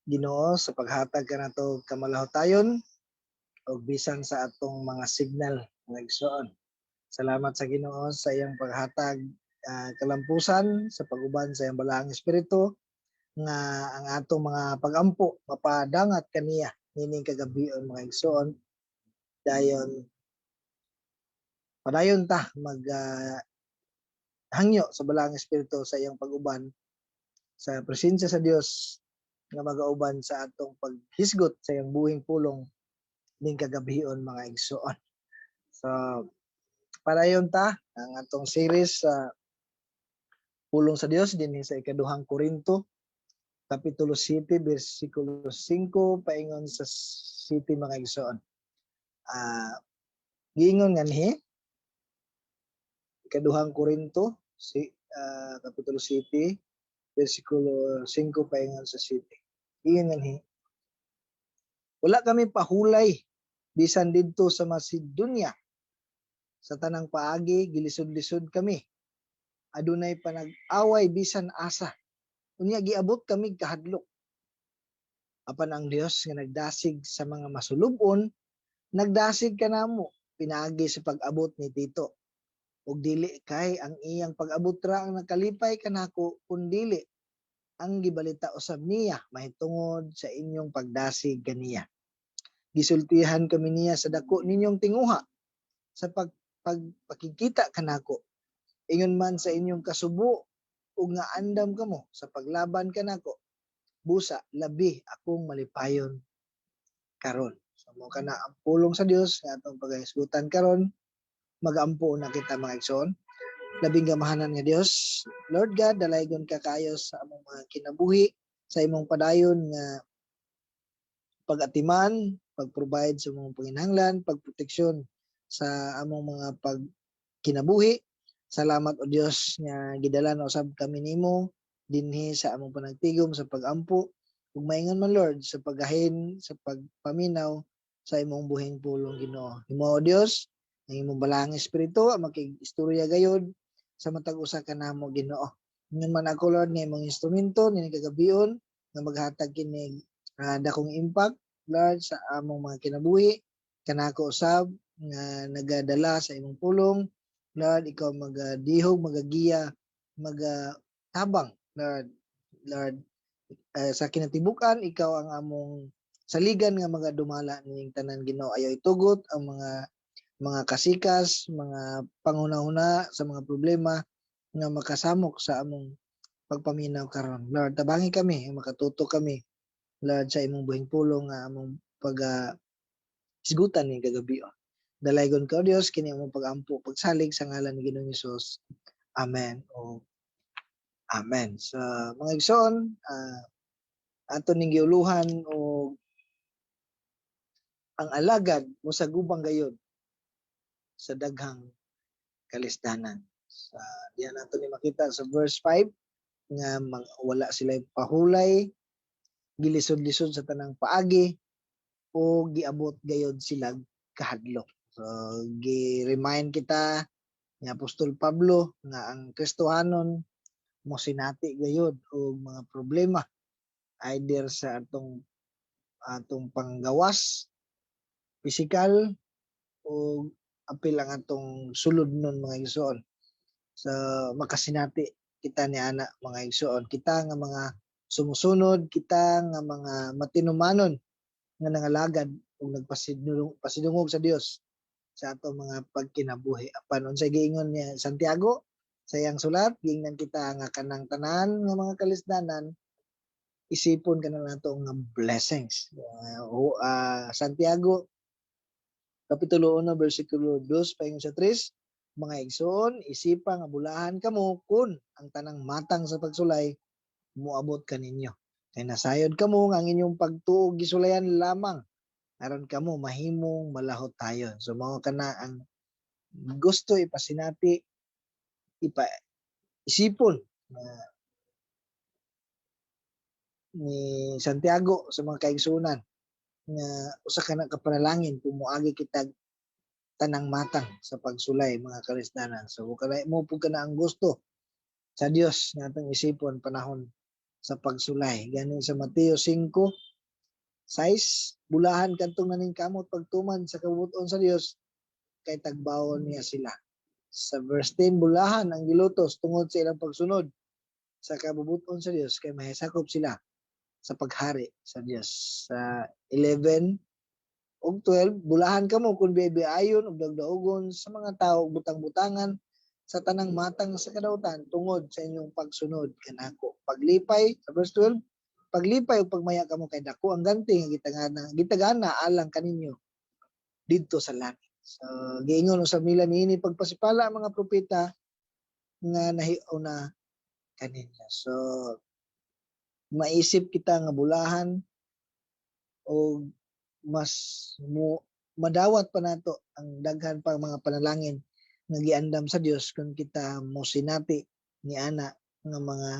Ginoo sa paghatag kanato kamalahotayon ug bisan sa atong mga signal nga igsoon. Salamat sa Ginoo sa iyang paghatag kalampusan sa paguban sa iyang balaang espiritu nga ang atong mga pagampo mapadangat kaniya nining kagabion mga igsoon dayon padayon ta mag hangyo sa balaang espiritu sa iyang paguban sa presensya sa Dios nga magauban sa atong paghisgot sa iyang buhing pulong ning kagabion mga igsoon. So padayon ta ang atong series sa pulong sa Dios dinhi sa ikaduhang Korinto kapitulo 7 bersikulo 5 paingon sa 7 mga igsoon. Giingon nga ni ikaduhang Korinto kapitulo 7 bersikulo 5 paingon sa 7. Giingon nga ni wala kami pahulay bisan didto sa Macedonia sa tanang paagi gilisod-lisod kami. Adunay panag-away bisan asa. Unya giabot kami kahadlok. Apan ang Dios nga nagdasig sa mga masulubon, nagdasig kanamo pinaagi sa pag-abot ni Tito. Ug dili kay ang iyang pag-abot ra ang nakalipay kanako kun dili ang gibalita usab niya mahitungod sa inyong pagdasig kaniya. Gisultihan kami niya sa dako ninyong tinguha sa pagpakikita kanako. Ingon man sa inyong kasubo ug nga andam kamo sa paglaban kanako. Busa labi akong malipayon karon. So mo kana ang pulong sa Dios nga atong pagahisgutan karon, magampo na kita mga igsoon. Labing gamahanan nga Dios, Lord God, dalaygon ka kayo sa among mga kinabuhi, sa imong padayon nga pag-atiman, pag-provide sa among panginahanglan, pagproteksyon sa among mga pagkinabuhi. Salamat o Dios nga gidala na usab kami nimo dinhi sa among panagtigom sa pagampo ug maingon man Lord sa paggahin sa pagpaminaw sa imong buhing pulong Ginoo. Himo o Dios ang imong balaang espiritu makig-istorya gayud sa matag usa kanamo Ginoo. Ingon man ako Lord nga imong instrumento ni kagabion nga maghatag kini dakong impact Lord sa among mga kinabuhi kanako usab nga nagadala sa imong pulong Lord, ikaw magadihog, magagiya, magatabang, Lord, sa kinatibukan, ikaw ang among saligan nga magadumala ning tanan Ginoo. Ayaw itugot ang mga kasikas, mga panguna-una sa mga problema nga makasamok sa among pagpaminaw karon. Lord, tabangi kami, makatuto kami, Lord, sa imong buhing pulong nga among isgutan ni kagabi. Dalaygon ka o Dios kini among pag-ampo pagsalig sa ngalan ni Ginoong Hesus. Amen. O Amen. Sa mga igsoon, ato ning giuluhan o ang alagad mo sa gubang gayod sa daghang kalisdanan. Sa diyan nato ni makita sa verse 5 nga wala sila pahulay, gilisod-lisod sa tanang paagi o giabot gayod sila kahadlok. So gi-remind kita ni Apostol Pablo nga ang Kristohanon mo sinati gayud og mga problema either sa atong panggawas pisikal o apil ang atong sulod nun mga igsoon. So makasinati kita ni ana mga igsoon, kita nga mga sumusunod, kita nga mga matinumanon nga nangalagad ug nagpasidungog sa Dios sa ato mga pagkinabuhi. Apan unsay giingon niya Santiago sa iyang sulat, giingnan kita nga kanang tanan nga mga kalisdanan isipon ka na nato nga blessings. Santiago kapitulo 1 bersikulo 2 paingon sa 3, mga igsoon, isipa nga bulahan kamo kun ang tanang matang sa pagsulay moabot kaninyo. Kay nasayod kamo nga ang inyong pagtuog gisulayan lamang aron kamo mahimong malahot tayo. So mao kana ang gusto ipasinati isipon ni Santiago sa mga kaigsunan nga usa ka na kapanalangin kung moagi kita tanang matang sa pagsulay mga kalisdanan. So kana mo pud kana ang gusto sa Dios nga atong isipon panahon sa pagsulay. Ganin sa Mateo 5:6, bulahan kantong naning kamot pagtuman sa kabubuton sa Dios kay tagbawon niya sila. Sa verse 10, bulahan ang gilutos tungod sa ilang pagsunod sa kabubuton sa Dios kay mahesakop sila sa paghari sa Dios. Sa 11 ug 12, bulahan kamo kung biyayon ug dagdaogon sa mga tawo butang-butangan sa tanang matang sa kadautan tungod sa inyong pagsunod kanako. Paglipay sa verse 12, paglipay ug pagmaya kamo kay dako ang ganti nga gitagana alang kaninyo didto sa langit. So giingon sa nila niini pagpasipala ang mga propeta nga nahiuna kaninyo. So maisip kita nga bulahan o mas madawat pa nato ang daghan pa mga panalangin nga giandam sa Dios kung kita mo sinati ni ana nga mga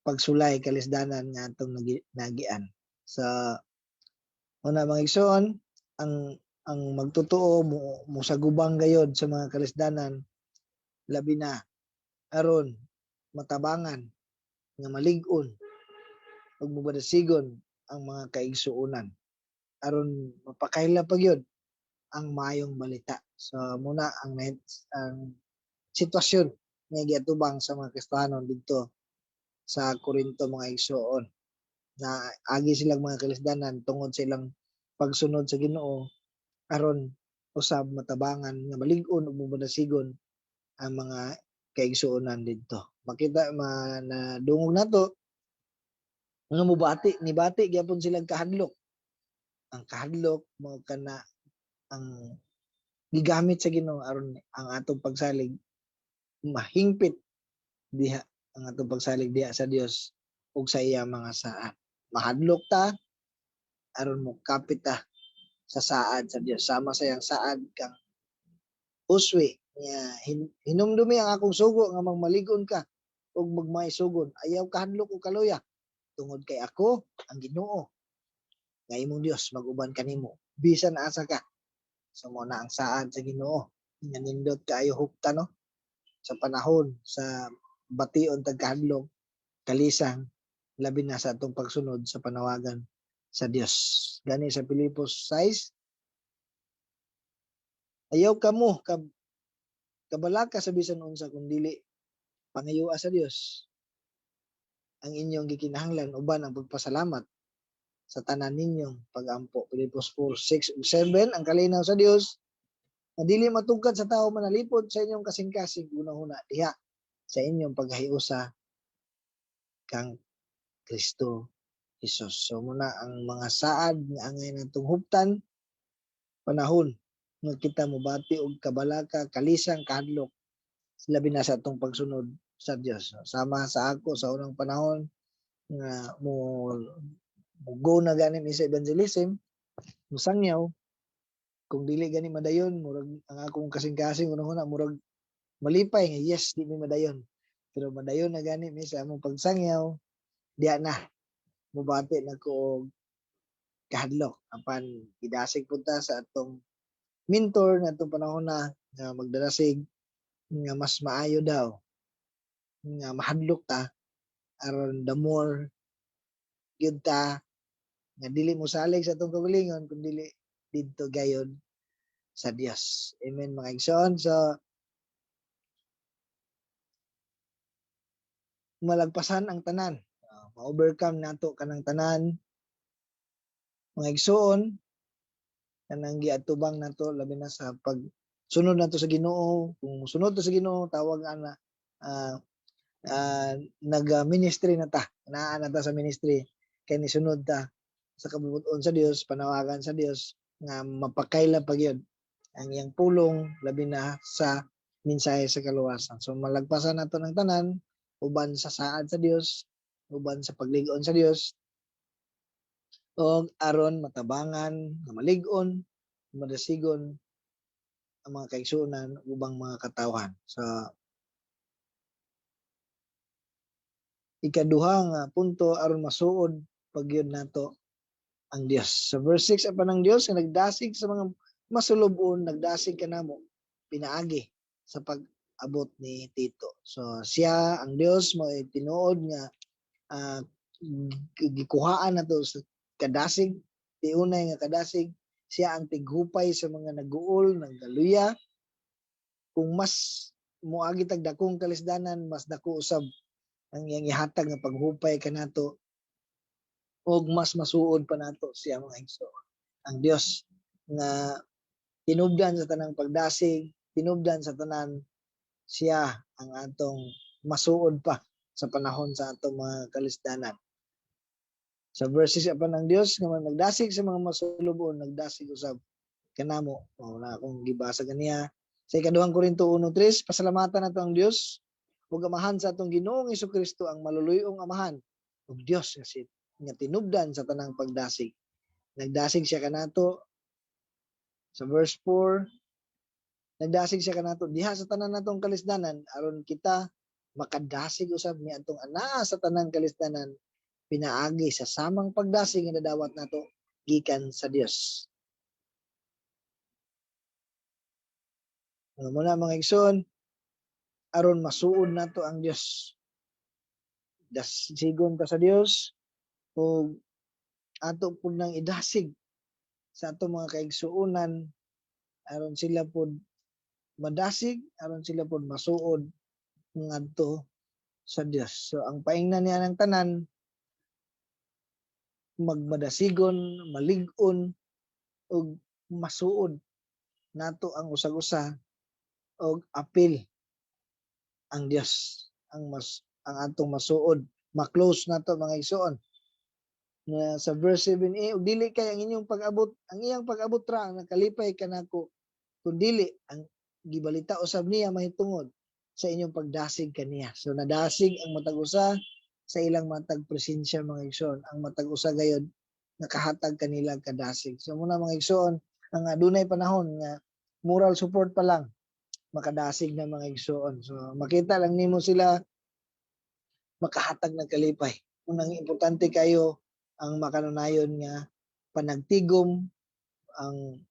pagsulay kalisdanan nga atong nagian. Sa una mga igsoon, ang magtotoo mo sa gubang gayod sa mga kalisdanan labi na aron matabangan nga malig-on ug mabadasigon ang mga kaigsuonan aron mapakaila pa gyud ang maayong balita. So muna ang sitwasyon nga giatubang sa mga Kristiyanon didto sa Corinto mga igsoon na agi silang mga kalisdanan tungod sa ilang pagsunod sa Ginoo aron usab matabangan nga malig-on ug mabadasigon ang mga kaigsuonan didto. Makita na dungog nato nga nibati gyapon silang kahadlok. Ang kahadlok mao kana ang gigamit sa Ginoo aron ang atong pagsalig mahingpit diha ang atong pagsalig diha sa Dios ug sa iya mga saad. Mahadlok ta aron mo kapit ta sa saad sa Dios sama sa iyang saad kang uswi nga hinumdumi ang akong sugo nga magmaligon ka ug magmaisugon ayaw kahadlok o kaluya tungod kay ako ang Ginoo nga imong Dios mag-uban kanimo bisan asa ka. So mo na ang saad sa Ginoo nga nindot kaayo hupta no sa panahon sa bation tag kahadlok kalisang labi na sa atong pagsunod sa panawagan sa Dios. Gani sa Pilipos 6, ayaw kamo kabalaka sa bisan unsa kung dili pangayua sa Dios ang inyong gikinahanglan uban ang pagpasalamat sa tanan ninyong pag-ampo. Pilipos 4:6 ug 7, ang kalinaw sa Dios na dili matugkad sa tao manalipod sa inyong kasing-kasing una-una diha sa inyong paghiusa kang Kristo Jesus. So muna ang mga saad nga angay natong huptan panahon nga kita mobati og kabalaka kalisang kahadlok labi na sa atong pagsunod sa Dios. Sama sa ako sa unang panahon nga mo go na gani mi sa evangelism, musangyaw kung dili gani madayon murag ang akong kasing-kasing una-una murag malipay nga yes di mi madayon. Pero madayon na gani mi sa among pagsangyaw diha na mobati na ko og kahadlok apan gidasig pud ta sa atong mentor nga atong panahon na nga magdarasig nga mas maayo daw nga mahadlok ta aron the more gyud ta nga dili mo salig sa atong kaugalingon kun dili didto gayon sa Dios. Amen mga igsoon. So malagpasan ang tanan. Ma-overcome nato kanang tanan mga igsoon kanang giatubang nato labi na sa pag sunod nato sa Ginoo. Kung sunod ta sa Ginoo tawag ana nag-ministry na ta. Naa na ta sa ministry kay nisunod ta sa kabubuton sa Dios, panawagan sa Dios nga mapakaila pa gyud ang iyang pulong labi na sa mensahe sa kaluwasan. So malagpasan nato ng tanan uban sa saad sa Dios, uban sa paglig-on sa Dios og aron matabangan nga malig-on, madasigon ang mga kaigsuonan ubang mga katawhan. So ikaduha nga punto aron masuod pagyud nato ang Dios. Sa verse 6 apan ang Dios nga nagdasig sa mga masulubon, nagdasig kanamo pinaagi sa pag-abot ni Tito. So siya ang Dios mo tinuod nga gikuhaan nato sa kadasig, tiunay nga kadasig, siya ang tighupay sa mga naguol, naggaluya. Kung mas moagi tag dakong kalisdanan, mas dako usab ang iyang ihatag nga paghupay kanato og mas masuod pa nato siya mga igsoon. Ang Dios nga tinubdan sa tanang pagdasig, tinubdan sa tanan, siya ang atong masuod pa sa panahon sa atong mga kalisdanan. Sa verses pa ng Dios nga nagdasig sa mga masulubon, nagdasig usab kanamo. O na akong gibasa kaniya sa ikaduhang Korinto 1:3, pasalamatan nato ang Dios ug amahan sa atong Ginoong Hesukristo, ang maluluyong amahan ug Dios nga tinubdan sa tanang pagdasig. Nagdasig siya kanato sa verse 4, nagdasig siya kanato diha sa tanan natong kalisdanan aron kita makadasig usab ni atong anaa sa tanang kalisdanan pinaagi sa samang pagdasig nga nadawat nato gikan sa Dios. Muna mga igsoon, aron masuod nato ang Dios. Dasigon ta sa Dios o ato pud nang idasig sa ato mga kaigsuonan aron sila pud madasig, aron sila pud masuod ngadto sa Dios. So ang paingnan niya ng tanan magmadasigon, malig-on ug masuod nato ang usag-usa og apil ang Dios ang atong masuod, ma-close nato mga igsoon. Nga sa verse 7a, ug dili kay ang inyong pag-abot, ang iyang pag-abot ra ang nakalipay kanako, kun dili ang gibalita usab niya mahitungod sa inyong pagdasig kaniya. So nadasig ang matag usa sa ilang matag presensya mga igsoon, ang matag usa gayud nakahatag kanila kadasig. So muna mga igsoon, ang adunay panahon nga moral support pa lang makadasig na mga igsoon. So makita lang nimo sila makahatag ng kalipay. Unang importante kayo ang makanunayon nga panagtigom, ang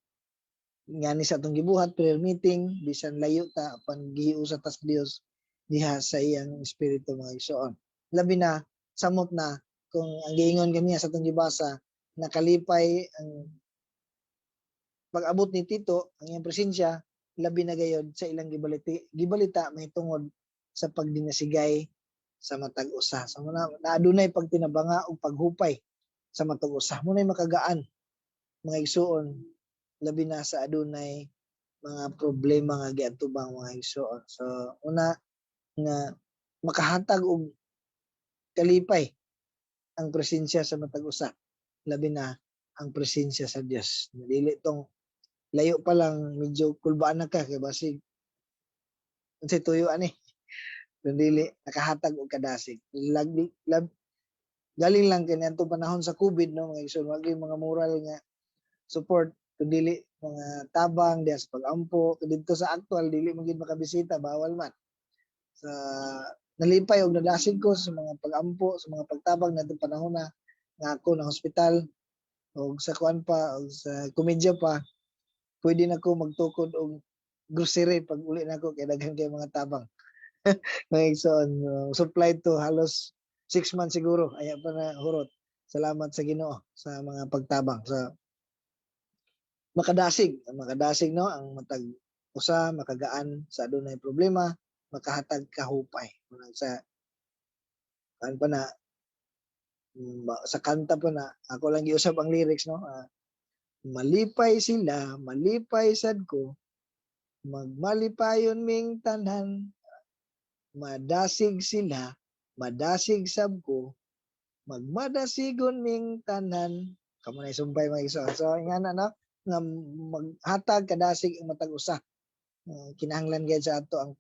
nga ni sa atong gibuhat prayer meeting, bisan layo ta apan gihiusa ta sa Dios diha sa iyang espiritu mga igsoon. Labi na samot na kung ang giingon kaniya sa atong gibasa nakalipay ang pag-abot ni Tito ang iyang presensya, labi na gayud sa ilang gibalita mahitungod sa pagdinasigay sa matag usa. So na adunay pagtinabanga og paghupay sa matag usa. Munay makagaan mga igsoon labi na sa adunay mga problema nga giatubang mga igsoon. So una nga makahatag og kalipay ang presensya sa matag usa. Labi na ang presensya sa Dios. Dili tong layo pa lang medyo kulbaan na ka kay basig unsay tuyo ani. Dili nakahatag og kadasig. Galing lang kini atong panahon sa COVID no mga igsoon, wag mga moral nga support kundi mga tabang diha sa pag-ampo didto sa actual dili man gid makabisita, bawal man. Sa nalipay og nadasig ko sa mga pag-ampo, sa mga pagtabang natong panahon na nga ako na hospital og sa kuan pa og sa komedya pa pwede na ko magtukod og grocery pag uli na ko kay daghan kay mga tabang. Mga igsoon, supply to halos 6 months siguro aya pa na hurot. Salamat sa Ginoo sa mga pagtabang sa makadasig no ang matag usa makagaan sa adunay problema, makahatag kahupay. Sa kan pa na sa kanta pa na ako lang giusab ang lyrics no. Malipay sila, malipay sad ko, magmalipayon ming tanan, madasig sila, madasig sab ko, magmadasigon ming tanan. Kamo na isumpay mga igsoon. So ingana no nga maghatag kadasig ang matag usa. Kinahanglan gyud sa ato ang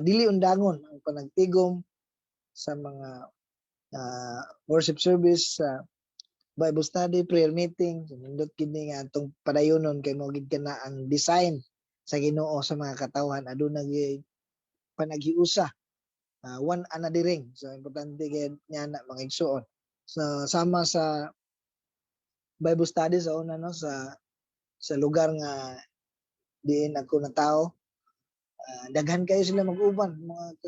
dili undangon ang panagtigom sa mga worship service, Bible study, prayer meeting. Nindot kini nga atong padayonon kay mao gid kana ang design sa Ginoo sa mga katawhan aduna gyud panaghiusa. One another ring. So importante gyud niya na mga igsoon. So sama sa Bible study sa una no sa lugar nga diin ako na tao, daghan kayo sila mag-uban mga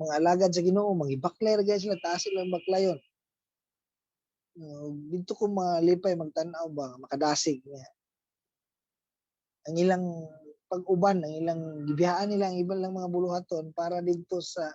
mga alagad sa Ginoo mangibaklay ra gyud sila taas silang baklayon. Dito ko malipay magtan-aw ba makadasig niya. Ang ilang pag-uban, ang ilang gibiyaan nila ang ibang lang mga buluhaton para dito sa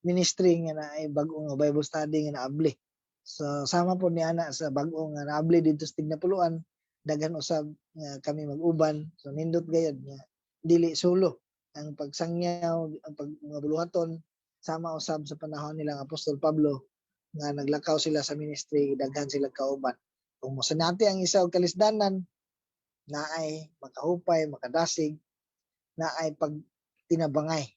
ministry nga na ay bag-o nga Bible study nga naabli. So sama po ni ana sa bag-o nga naabli dito sa Tignapuluan, daghan usab nga kami mag-uban. So nindot gayud nga dili sulo ang pagsangyaw, ang mga buluhaton sama usab sa panahon nilang Apostol Pablo nga naglakaw sila sa ministry, daghan sila kauban. Kung mosanati ang isa og kalisdanan, naay makahupay, makadasig, naay pag tinabangay.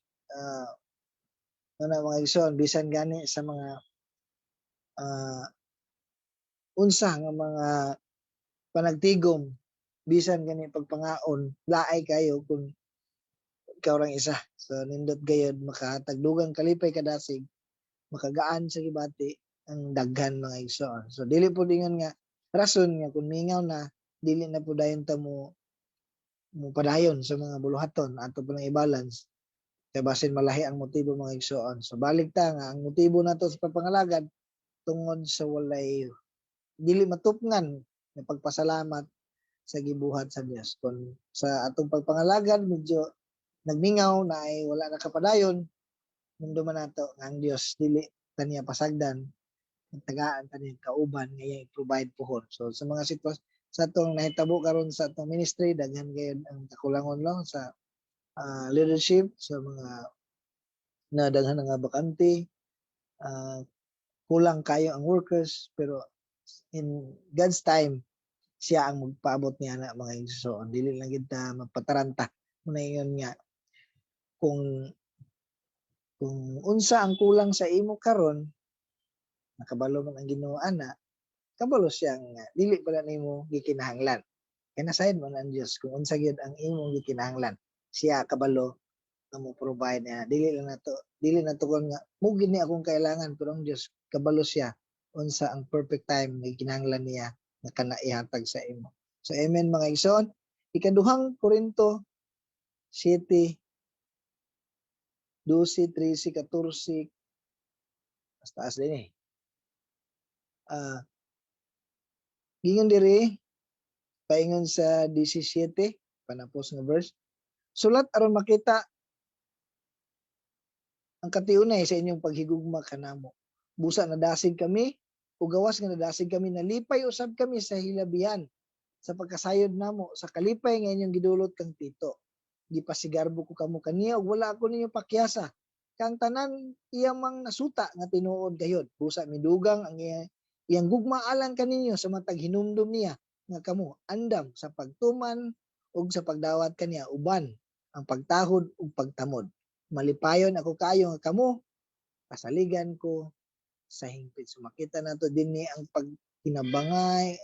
Mga igsoon, bisan gani sa mga unsa nga mga panagtigom, bisan gani pagpangaon, laay kayo kung ikaw rang isa. So nindot gayud makahatag dugang kalipay kadasig, makagaan sa gibati ang daghan mga igsoon. So dili po dingon nga rason nga kung mingaw na dili na po dayon ta mo padayon sa mga buluhaton ato pa lang i-balance kay basin malahi ang motibo mga igsoon. So balik ta nga ang motibo nato sa pagpangalagad tungod sa walay dili matupngan nga pagpasalamat sa gibuhat sa Dios. Kung sa atong pagpangalagad medyo nagmingaw na ay wala na kapadayon, mundo man nato nga ang Dios dili taniya pasagdan, tagaan taniya kauban nga i-provide pohon. So sa mga sitwasyon sa atong nahitabo karon sa atong ministry, daghan gayud ang kakulangon lang sa leadership, sa mga daghan nga bakante, kulang kayo ang workers, pero in God's time siya ang magpaabot niya na mga igsoon. Dili lang gid ta magpataranta. Muna yun nga kung unsa ang kulang sa imo karon, nakabalo man ang Ginoo ana, kabalo siya nga dili pala nimo gikinahanglan. Kaya nasayad man ang Dios kung unsa gyud ang imong gikinahanglan. Siya kabalo nga mo provide niya. Dili nato kon nga mo gid ni akong kailangan, pero ang Dios kabalo siya unsa ang perfect time nga gikinahanglan niya nga kana ihatag sa imo. So amen mga igsoon. Ikaduhang Korinto 7 12, 13, 14, mas taas din gingon diri paingon sa 17 panapos nga verse. Sulat aron makita ang katiunay sa inyong paghigugma kanamo. Busa nadasig kami, o gawas nga nadasig kami, nalipay usab kami sa hilabihan sa pagkasayod namo sa kalipay nga inyong gidulot kang Tito. Gipasigarbo ko kamo kaniya ug wala ako ninyo pakyasa. Kang tanan iya mang nasuta nga tinuod gayod. Busa midugang ang iyang gugmaalan kaninyo sa matag hinumdum niya nga kamo andam sa pagtuman ug sa pagdawat kaniya uban ang pagtahod ug pagtamod. Malipayon ako kayo nga kamo pasaligan ko sa hingpit. So makita nato dinhi ang pagtinabangay,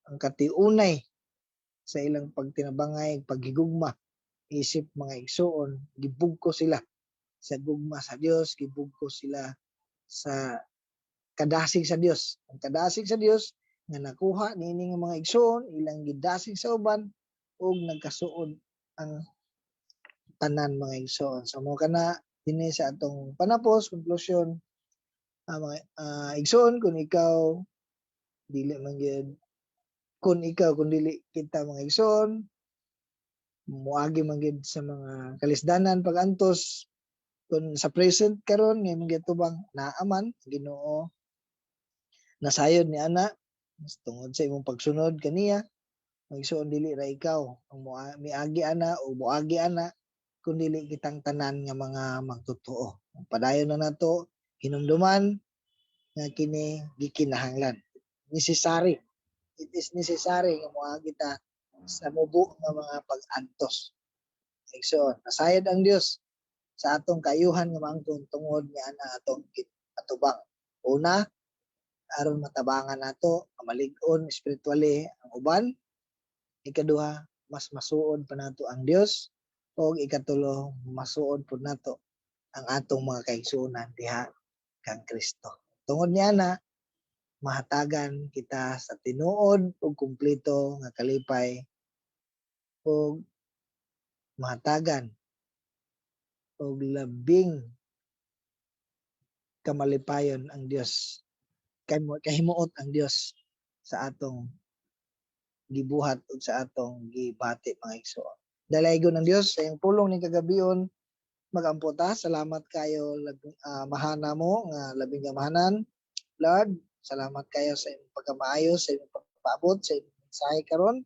ang katiunay sa ilang pagtinabangay, paghigugma isip mga igsoon, gibugko sila sa gugma sa Dios, gibugko sila sa kadasig sa Dios. Ang kadasig sa Dios nga nakuha niini nga mga igsoon, ilang gidasig sa uban ug nagkasuod ang tanan mga igsoon. So mo kana dinhi sa atong panapos konklusyon, mga igsoon, kung ikaw dili man gyud kung dili kita mga igsoon muagi man gyud sa mga kalisdanan pag-antos kung sa present karon nga mga tubang naaman Ginoo nasayod ni ana tungod sa imong pagsunod kaniya magsuon dili ra ikaw ang miagi ana o moagi ana kun dili kitang tanan nga mga magtotoo. Padayon na nato hinumduman nga kini gikinahanglan. Necessary. It is necessary nga moagi ta sa mubo nga mga pag-antos. Igsoon, nasayod ang Dios sa atong kayuhan nga maangkon tungod ni ana atong atubang. Una, aron matabangan nato, kamalig-on spiritually ang uban. Ikaduha, mas masuod pa nato ang Dios. O ikatulo, masuod po nato ang atong mga kaigsuonan diha kang Kristo. Tungod niya na, mahatagan kita sa tinuod o kumpleto nga kalipay o mahatagan o labing kamalipayon ang Dios. Kahimuot ang Dios sa atong gibuhat ug sa atong gibati mga igsoon. Dalaygon ng Dios sa iyang pulong ning kagabion magampo ta. Salamat kayo mahana mo nga labing gamahanan. Lord, salamat kayo sa imong pagkamaayo, sa imong pagpaabot, sa imong mensahe karon.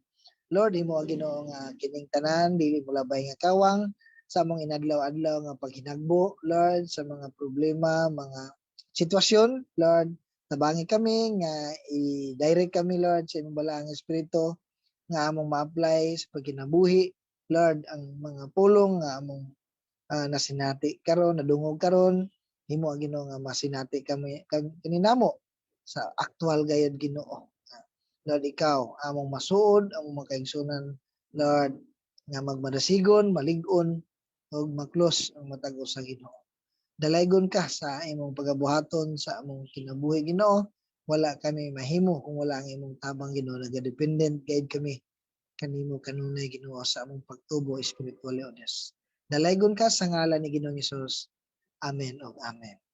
Lord, himo Ginoo nga kining tanan dili mo labay nga kawang sa among inadlaw-adlaw nga paghinagbo, Lord, sa mga problema, mga sitwasyon, Lord, nabangi kami nga i-direct kami, Lord, sa imong balaang espiritu nga among ma-apply sa pagkinabuhi, Lord, ang mga pulong nga among nasinati karon, nadungog karon, himo Ginoo nga masinati kami kaninamo sa aktual gayud Ginoo. Lord, ikaw among masuod, among makaigsunan, Lord, nga magmadasigon, malig-on ug maklos ang matag usa Ginoo. Dalaygon ka sa imong pagabuhaton sa among kinabuhi Ginoo. Wala kami mahimo kung wala ang imong tabang Ginoo. Nagadependent guide kami kanimo kanunay Ginoo sa among pagtubo espiritual o Dios. Dalaygon ka sa ngalan ni Ginoong Hesus. Amen o amen.